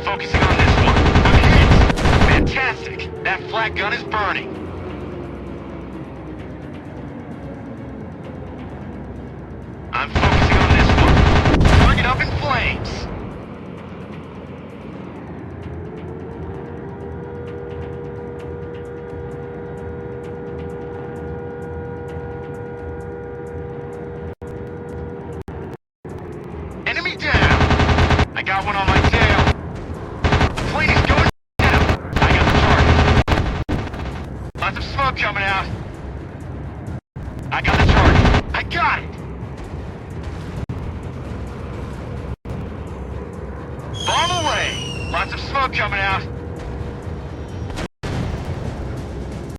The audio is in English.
focusing on this one. I'm hit! Fantastic! That flak gun is burning. I'm focusing on this one. Target up in flames. Enemy down! I got one on my tail. Plane is going down. I got the target. Lots of smoke coming out. I got the target. I got it! Bomb away! Lots of smoke coming out.